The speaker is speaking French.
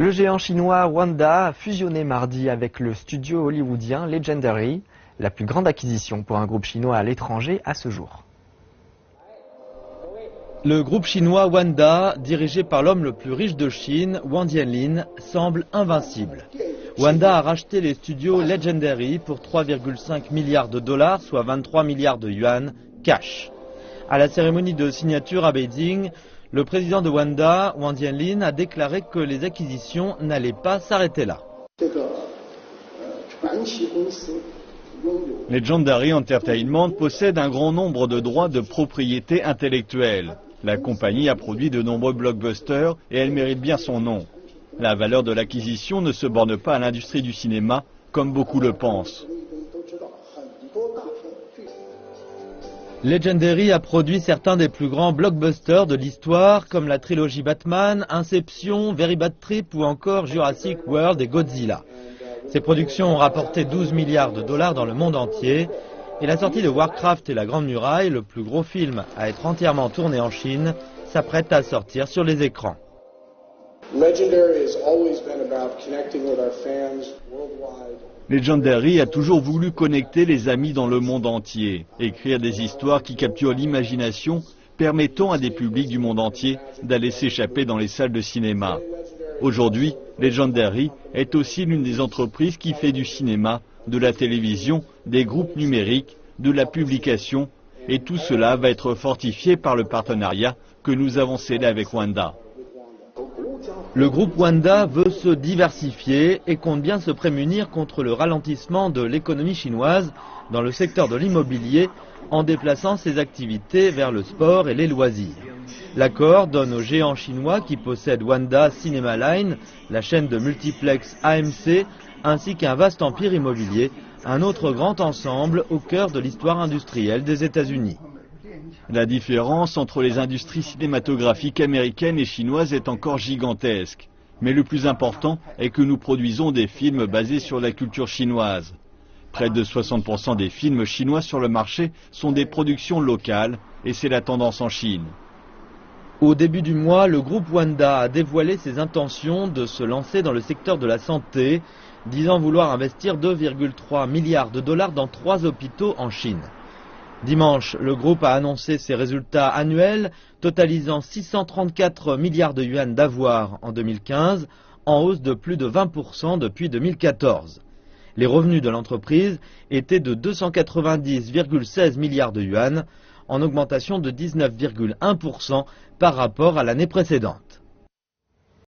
Le géant chinois Wanda a fusionné mardi avec le studio hollywoodien Legendary, la plus grande acquisition pour un groupe chinois à l'étranger à ce jour. Le groupe chinois Wanda, dirigé par l'homme le plus riche de Chine, Wang Jianlin, semble invincible. Wanda a racheté les studios Legendary pour 3,5 milliards de dollars, soit 23 milliards de yuan, cash. À la cérémonie de signature à Beijing, le président de Wanda, Wang Jianlin, a déclaré que les acquisitions n'allaient pas s'arrêter là. Legendary Entertainment possède un grand nombre de droits de propriété intellectuelle. La compagnie a produit de nombreux blockbusters et elle mérite bien son nom. La valeur de l'acquisition ne se borne pas à l'industrie du cinéma, comme beaucoup le pensent. Legendary a produit certains des plus grands blockbusters de l'histoire, comme la trilogie Batman, Inception, Very Bad Trip ou encore Jurassic World et Godzilla. Ces productions ont rapporté 12 milliards de dollars dans le monde entier. Et la sortie de Warcraft et la Grande Muraille, le plus gros film à être entièrement tourné en Chine, s'apprête à sortir sur les écrans. Legendary a toujours voulu connecter les amis dans le monde entier, écrire des histoires qui capturent l'imagination, permettant à des publics du monde entier d'aller s'échapper dans les salles de cinéma. Aujourd'hui, Legendary est aussi l'une des entreprises qui fait du cinéma, de la télévision, des groupes numériques, de la publication, et tout cela va être fortifié par le partenariat que nous avons scellé avec Wanda. Le groupe Wanda veut se diversifier et compte bien se prémunir contre le ralentissement de l'économie chinoise dans le secteur de l'immobilier en déplaçant ses activités vers le sport et les loisirs. L'accord donne au géant chinois qui possède Wanda Cinema Line, la chaîne de multiplex AMC, ainsi qu'un vaste empire immobilier, un autre grand ensemble au cœur de l'histoire industrielle des États-Unis. La différence entre les industries cinématographiques américaines et chinoises est encore gigantesque. Mais le plus important est que nous produisons des films basés sur la culture chinoise. Près de 60% des films chinois sur le marché sont des productions locales et c'est la tendance en Chine. Au début du mois, le groupe Wanda a dévoilé ses intentions de se lancer dans le secteur de la santé, disant vouloir investir 2,3 milliards de dollars dans 3 hôpitaux en Chine. Dimanche, le groupe a annoncé ses résultats annuels, totalisant 634 milliards de yuan d'avoirs en 2015, en hausse de plus de 20% depuis 2014. Les revenus de l'entreprise étaient de 290,16 milliards de yuan, en augmentation de 19,1% par rapport à l'année précédente.